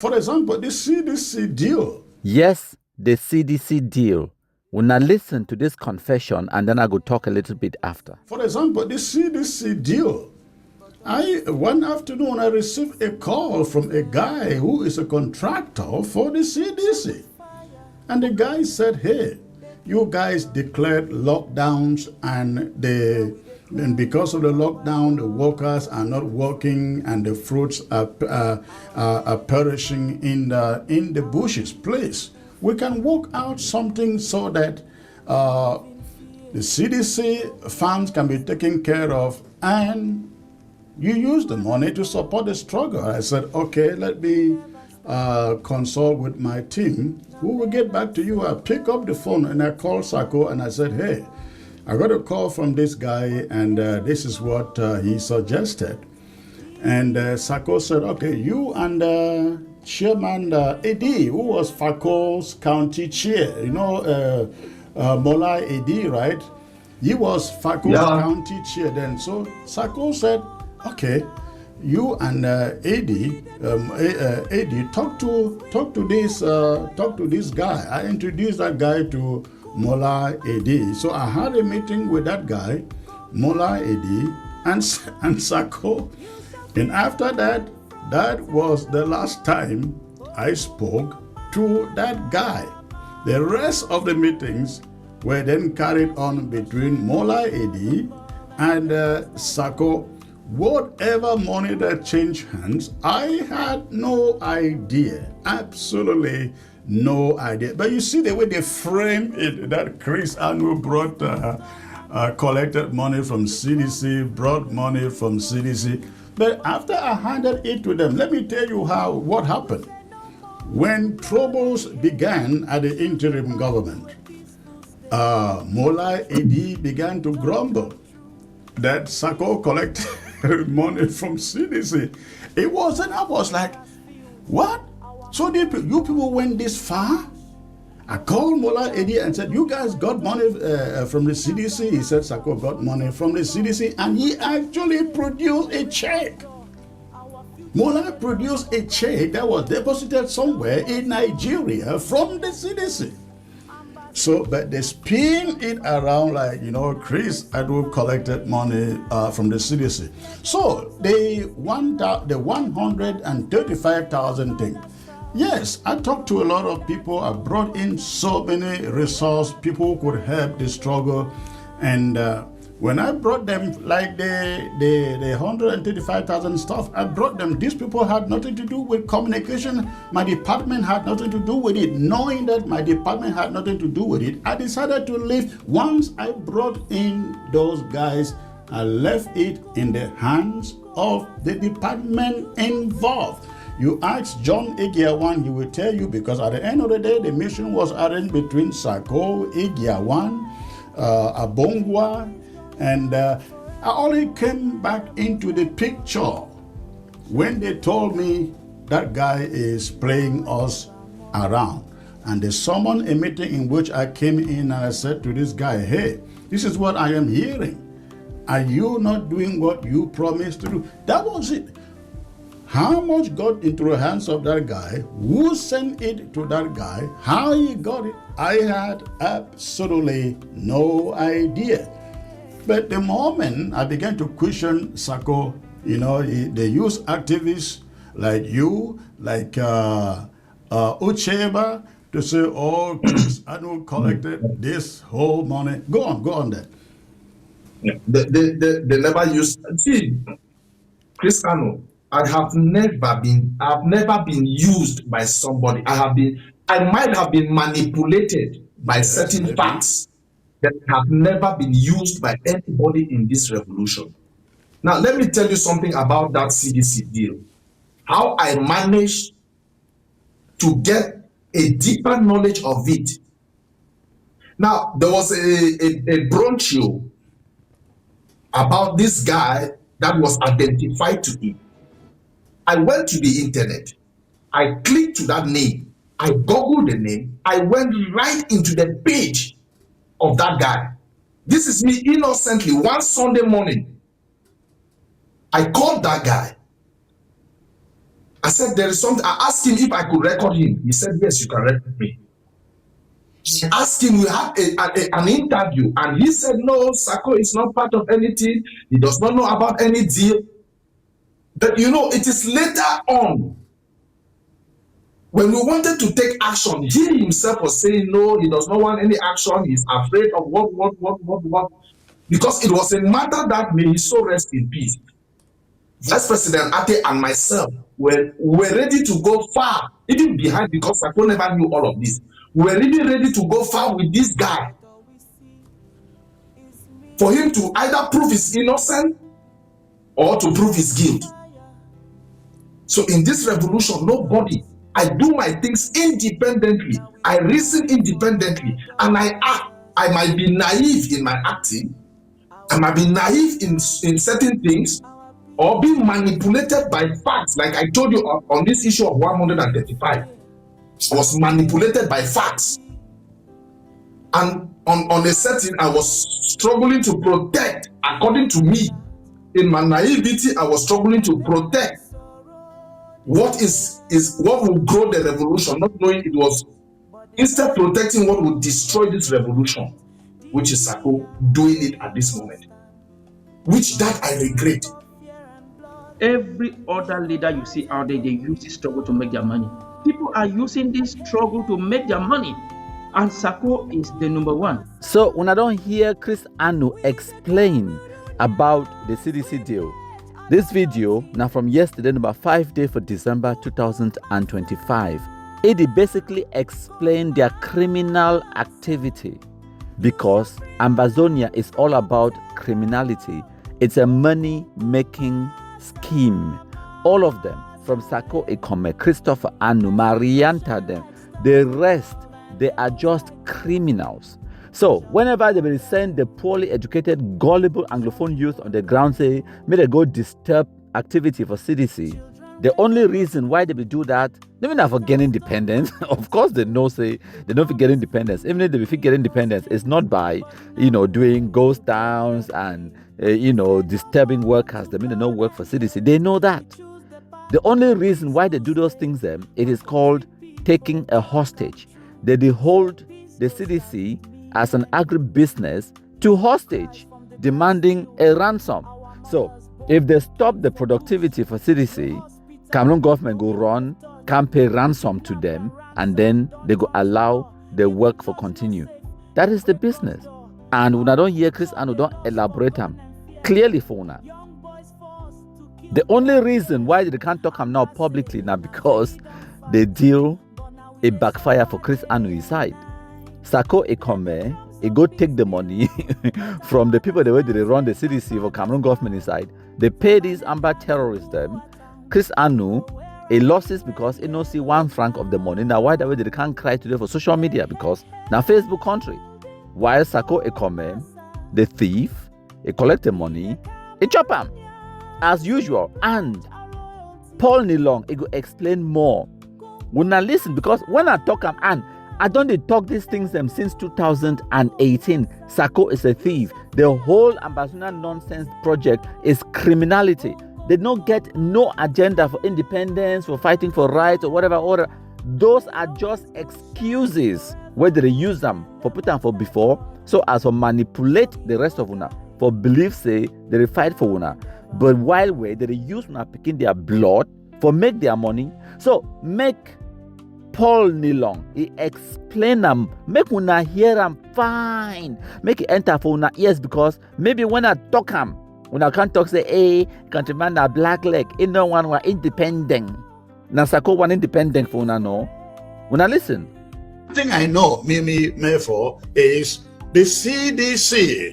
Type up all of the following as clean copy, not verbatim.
For example, the CDC deal. Yes, the CDC deal. We'll now listen to this confession and then I will talk a little bit after. For example, the CDC deal. One afternoon, I received a call from a guy who is a contractor for the CDC. And the guy said, hey, you guys declared lockdowns and because of the lockdown, the workers are not working and the fruits are perishing in the bushes. Please, we can work out something so that the CDC funds can be taken care of and you use the money to support the struggle. I said, okay, let me consult with my team. We will get back to you. I pick up the phone and I called Sako and I said, hey, I got a call from this guy and this is what he suggested. And Sako said, okay, you and Chairman Edi, who was Fako's county chair, Mola Edi, right? He was Fako's county chair then. So Sako said, okay, you and Eddie, talk to this guy. I introduced that guy to Mola Eddie. So I had a meeting with that guy, Mola Eddie, and Sako. And after that, that was the last time I spoke to that guy. The rest of the meetings were then carried on between Mola Eddie and Sako. Whatever money that changed hands, I had no idea, absolutely no idea. But you see the way they frame it, that Chris Anu brought, collected money from CDC, brought money from CDC. But after I handed it to them, let me tell you what happened. When troubles began at the interim government, Mola Edi began to grumble that Sako collected money from CDC. It wasn't, I was like, what? So you people went this far? I called Mola Edi and said, you guys got money from the CDC? He said Sako got money from the CDC and he actually produced a check. Mola produced a check that was deposited somewhere in Nigeria from the CDC. So, but they spin it around like, Chris Adu collected money from the CDC. So, the 135,000 thing. Yes, I talked to a lot of people. I brought in so many resources. People who could help the struggle. And when I brought them, like the 135,000 stuff, I brought them. These people had nothing to do with communication. My department had nothing to do with it. Knowing that my department had nothing to do with it, I decided to leave. Once I brought in those guys, I left it in the hands of the department involved. You ask John Egiawan, he will tell you, because at the end of the day, the mission was arranged between Sako, Egiawan, Abongwa, and I only came back into the picture when they told me that guy is playing us around. And they summoned a meeting in which I came in and I said to this guy, hey, this is what I am hearing. Are you not doing what you promised to do? That was it. How much got into the hands of that guy? Who sent it to that guy? How he got it? I had absolutely no idea. But the moment I began to question Sako, they use activists like you, like Ucheba, to say, oh, Chris Anu collected this whole money. Go on there. Yeah. They never used. See, Chris Anu, I've never been used by somebody. I might have been manipulated by certain facts that have never been used by anybody in this revolution. Now, let me tell you something about that CDC deal. How I managed to get a deeper knowledge of it. Now, there was a brochure about this guy that was identified to him. I went to the internet. I clicked to that name. I googled the name. I went right into the page of that guy. This is me innocently one Sunday morning. I called that guy. I said, there is something. I asked him if I could record him. He said, yes, you can record me. I asked him, we had an interview, and he said, no, Sako is not part of anything. He does not know about any deal. But you know, it is later on, when we wanted to take action, he himself was saying, no, he does not want any action. He's afraid of what. Because it was a matter that, may his soul rest in peace, Vice President Ate and myself were ready to go far, even behind, because Sako never knew all of this. We were really ready to go far with this guy, for him to either prove his innocence or to prove his guilt. So in this revolution, nobody, I do my things independently, I reason independently, and I act. I might be naive in my acting, I might be naive in certain things, or being manipulated by facts. Like I told you on this issue of 135, I was manipulated by facts. And on a setting, I was struggling to protect, according to me. In my naivety, I was struggling to protect what will grow the revolution, not knowing it was instead protecting what would destroy this revolution, which is Sako doing it at this moment, which that I regret. Every other leader you see out there, they use this struggle to make their money. People are using this struggle to make their money, and Sako is the number one. So when I don't hear Chris Anu explain about the CDC deal, this video now from yesterday, number 5 day for December 2025, it basically explained their criminal activity, because Ambazonia is all about criminality. It's a money-making scheme. All of them, from Sako Ikome, Christopher Anu, Marianta, them, the rest, they are just criminals. So whenever they will send the poorly educated, gullible Anglophone youth on the ground, say, may they go disturb activity for CDC, the only reason why they will do that, they will not for get independence. Of course, they know, say, they don't get independence. Even if they will get independence, it's not by, doing ghost towns and, disturbing workers. They mean they don't work for CDC. They know that. The only reason why they do those things, it is called taking a hostage. They hold the CDC as an agribusiness to hostage, demanding a ransom. So if they stop the productivity for CDC, Cameroon government go run, can pay ransom to them, and then they go allow the work for continue. That is the business. And when I don't hear Chris Anu don't elaborate them clearly for now. The only reason why they can't talk them now publicly now because the deal a backfire for Chris Anu side. Sako Ikome, he go take the money from the people the way they run the CDC for Cameroon government inside. They pay these Amber terrorists them. Chris Anu, he losses because he no see 1 franc of the money. Now why the way they can't cry today for social media because now Facebook country. While Sako Ikome, the thief, he collect the money, he chop him as usual. And Paul Nilong, he go explain more. When I listen, because when I talk and I don't talk these things them since 2018. Sako is a thief. The whole Ambazonia nonsense project is criminality. They don't get no agenda for independence, for fighting for rights or whatever order. Those are just excuses whether they use them for put them for before, so as to manipulate the rest of una for belief say they fight for una. But while they use una picking their blood for make their money. So make Paul Nilong, he explain them, make una hear them fine, make it enter for una ears, because maybe when I talk them, when I can't talk say, hey, countryman a black leg, in no one were independent. Now Sako one independent for una no. When I listen. One thing I know, for is the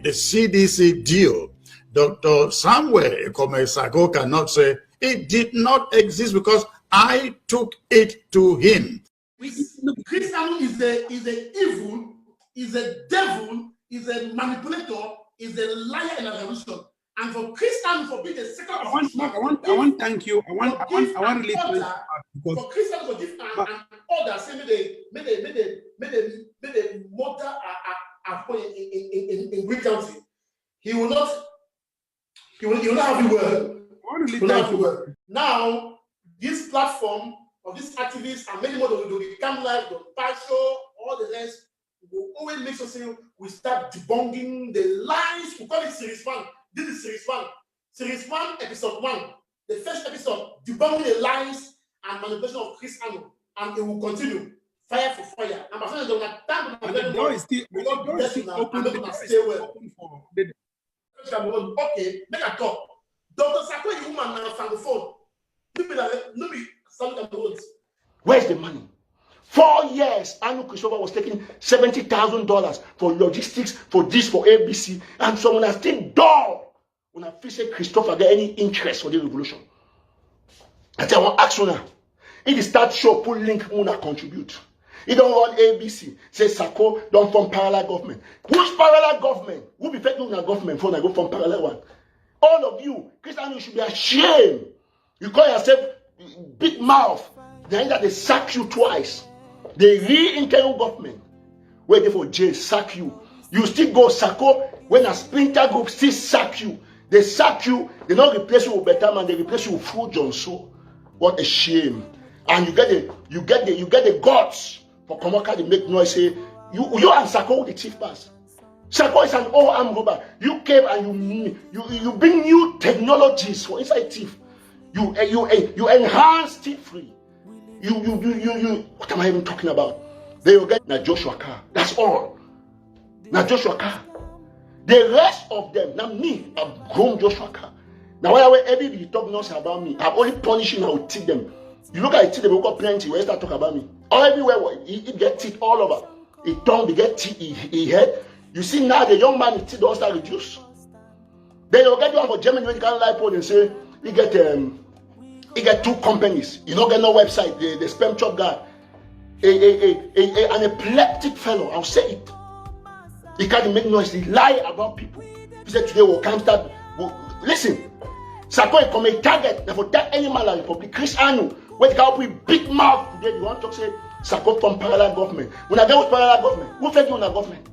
CDC deal. Dr. Samuel Ikome Sako cannot say it did not exist because I took it to him. Christian is a evil, is a devil, is a manipulator, is a liar in a revolution. And for Christian for being the second, I want to thank you. I want really to for Christian to give an order, say made a murder in Greek County. He will not have the word. I want to really thank you. Now, this this platform of these activists and many more will become live, the partial, all the rest, we will always make sure say we start debunking the lies. We call it series 1. This is series 1. Series 1, episode 1. The first episode, debunking the lies and manipulation of Chris Ano. And it will continue. Fire for fire. And my friends, the door is still open. Okay, make a talk. Dr. Sako Ikome now from the phone. Where's the money? 4 years, Anu Christopher was taking $70,000 for logistics, for this, for ABC, and someone has still done. When I feel say Christopher get any interest for the revolution, I tell you, ask now. If start show, put link, Muna contribute. He don't run ABC. Say Sako don't form parallel government. Which parallel government? Who be fake a government for I go from parallel one? All of you, Christian, you should be ashamed. You call yourself big mouth. Then that they sack you twice. They re-internal government. Where they for jail sack you. You still go Sako when a splinter group still sack you. They sack you. They don't replace you with better man. They replace you with Full Johnson. What a shame. And you get the guts for Komaka to make noise. Say you and Sako the chief pass. Sako is an old arm robber. You came and you bring new technologies for inside thief. You enhance thief-free. You what am I even talking about? They will get na Joshua Car. That's all. Na Joshua Car. The rest of them, now me, I've grown Joshua Car. Now whenever everybody talk nonsense about me, I'm only punishing I will teach them. You look at it, they will got plenty when you start talk about me. All everywhere, he get teeth all over. He tongue, he get teeth, he head. You see now the young man, his teeth don't start reduce. Then you'll get one for Germany when you can't lie and say, he get 2 companies. You don't get no website. The spam chop guy, an epileptic fellow. I'll say it. He can't make noise. He lie about people. He said today we'll come start. Listen, Sako Ikome target for that any man like Republic. Chris Anu, when they come with big mouth today, you want to say Sako from parallel government. When I get with parallel government, who fed you on a government?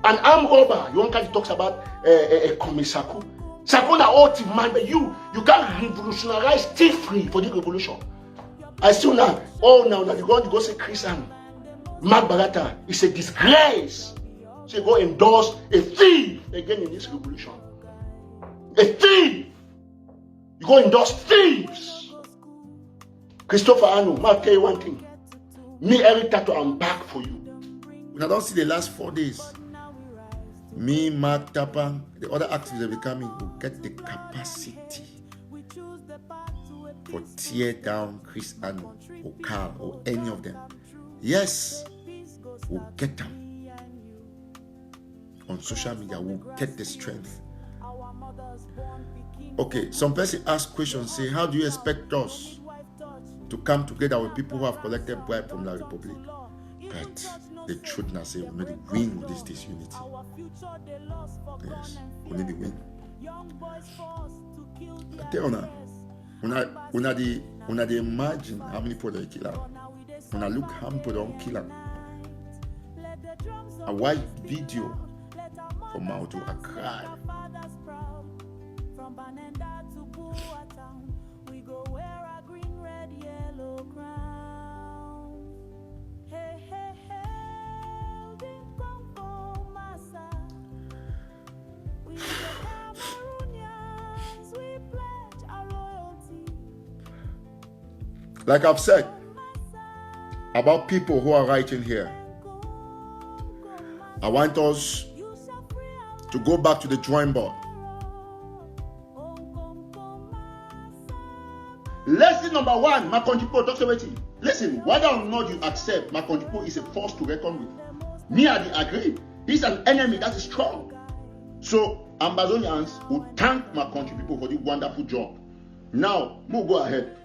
An armed robber. You want to talk about Ikome Sako. Sako na ultimate man, but you can't revolutionize thief-free for the revolution. I still now, now you go say Chris Anu. Mark Barata is a disgrace. So you go endorse a thief again in this revolution. A thief. You go endorse thieves. Christopher Anu, I'll tell you one thing. Me, every tattoo, I'm back for you. When I don't see the last 4 days, me, Mark Tapang, the other activists that will come in will get the capacity for tear down Chris Anu or Carl or any of them. Yes, we'll get them on social media. We'll get the strength. Okay, some person ask questions, say, how do you expect us to come together with people who have collected bribe from the Republic? But the truth now say we need to win with this disunity. Yes, we need to win. I tell you now, when I imagine how many people they kill out. When I look how many people don't kill them. I watch video from Mautu, I cry. Like I've said about people who are writing here, I want us to go back to the drawing board. Lesson number 1, my country talks about it. Listen, whether or not you accept my country is a force to reckon with. Me, I agree. He's an enemy that is strong. So Ambazonians will thank my country people for the wonderful job. Now, we'll go ahead.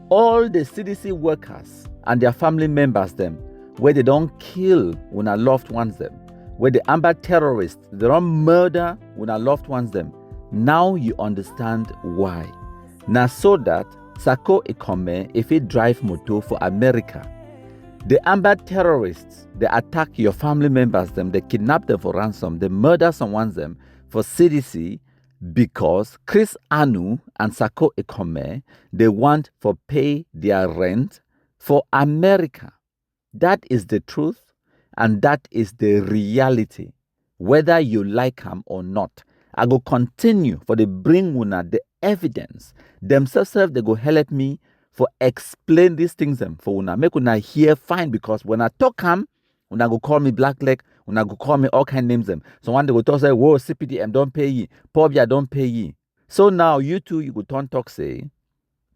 All the CDC workers and their family members them, where they don't kill when our loved ones them, where the amber terrorists, they don't murder when our loved ones them. Now you understand why. Now so that Sako Ikome, if he drive motor for America, the amber terrorists, they attack your family members them, they kidnap them for ransom, they murder someone them for CDC, because Chris Anu and Sako Ikome, they want to pay their rent for America. That is the truth, and that is the reality, whether you like them or not. I go continue for the bring una the evidence. Themselves, they go help me for explain these things them for una. Make una hear fine, because when I talk una go call me blackleg, una go call me all kind names them. So one day go talk say, whoa, CPDM don't pay ye, Pobia don't pay ye. So now you two, you go turn talk say,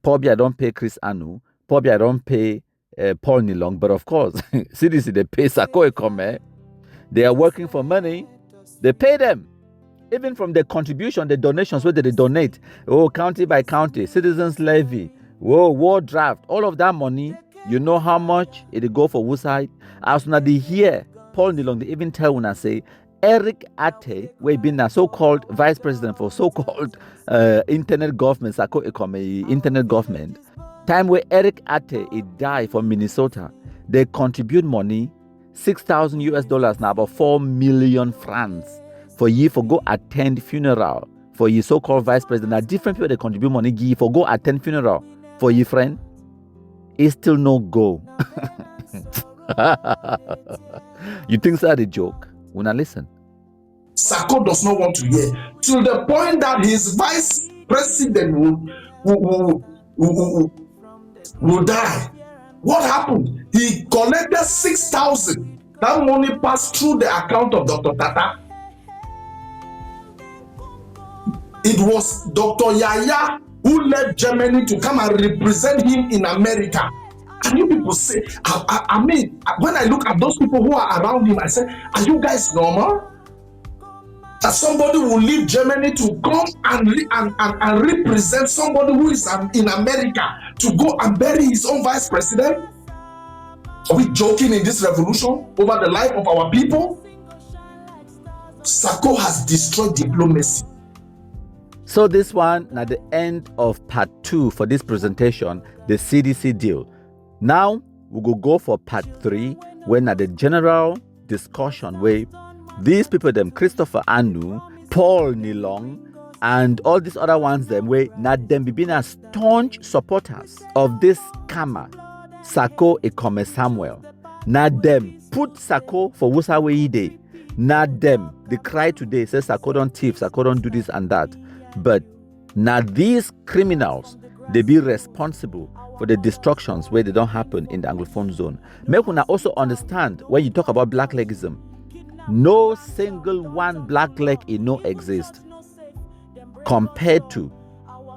Pobia don't pay Chris Anu, Pobia don't pay Paul Nilong, but of course, CDC, they pay Sako Ikome. They are working for money. They pay them. Even from the contribution, the donations, where they donate, county by county, citizens levy, war draft, all of that money, you know how much it go for which side? As soon as they hear Paul Nilong, they even tell when I say, Eric Ate, we been a so-called vice president for so-called internet government, Sako Ikome, internet government. Time where Eric Ate, he died from Minnesota, they contribute money, $6,000 now, about 4 million francs, for you for go attend funeral for your so-called vice president. Now different people they contribute money give for go attend funeral for your friend. It's still no go. You think that's a joke? When I listen. Sako does not want to hear, to the point that his vice president will die. What happened? He collected 6,000. That money passed through the account of Dr. Tata. It was Dr. Yaya who left Germany to come and represent him in America. And you people say, I mean, when I look at those people who are around him, I say, are you guys normal? That somebody will leave Germany to come and represent somebody who is in America to go and bury his own vice president? Are we joking in this revolution over the life of our people? Sako has destroyed diplomacy. So this one, at the end of part 2 for this presentation, the CDC deal. Now we will go for part 3, when at the general discussion where these people, them Christopher Anu, Paul Nilong, and all these other ones, them where not them being as staunch supporters of this scammer, Sako Ikome Samuel. Not them put Sako for Wusa way day. Not them. They cry today, say Sako don't thief, Sako don't do this and that. But now these criminals, they be responsible for the destructions where they don't happen in the Anglophone zone. Make una also understand when you talk about blacklegism, no single one blackleg in no exist compared to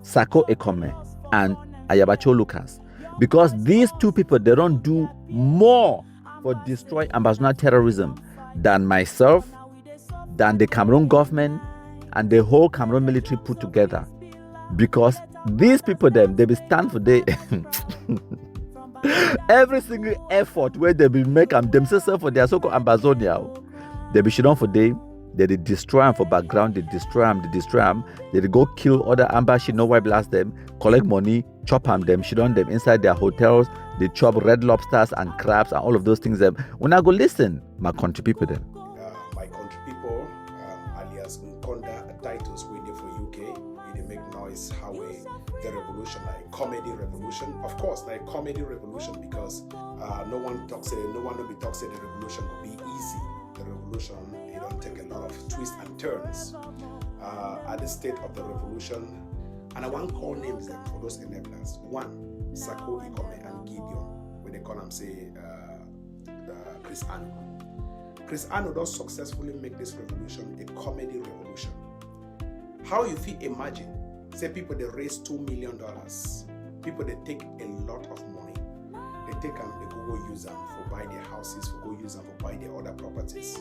Sako Ikome and Ayabacho Lucas, because these two people, they don't do more for destroy ambassador terrorism than myself, than the Cameroon government, and the whole Cameroon military put together. Because these people, they will stand for every single effort where they will make themselves for their so-called ambassador, they be shit on for they destroy them for background, they destroy them, they go kill other embassy, no why blast them, collect money, chop them, shit on them inside their hotels, they chop red lobsters and crabs and all of those things. When I go listen, my country people them. My country people, alias Nkonda titles we did for UK, they make noise how the revolution, like comedy revolution. Of course, like comedy revolution, because no one will be talks the revolution will be easy. The revolution, it don't take a lot of twists and turns. At the state of the revolution, and I want to call names them for those enablers. One, Sako Ikome and Gideon, where they call them say Chris Anu. Chris Anu does successfully make this revolution a comedy revolution. How you feel imagine, say people they raise $2 million, people they take a lot of money, they take them, they go use them for buy their houses, for go use them for buy their other properties.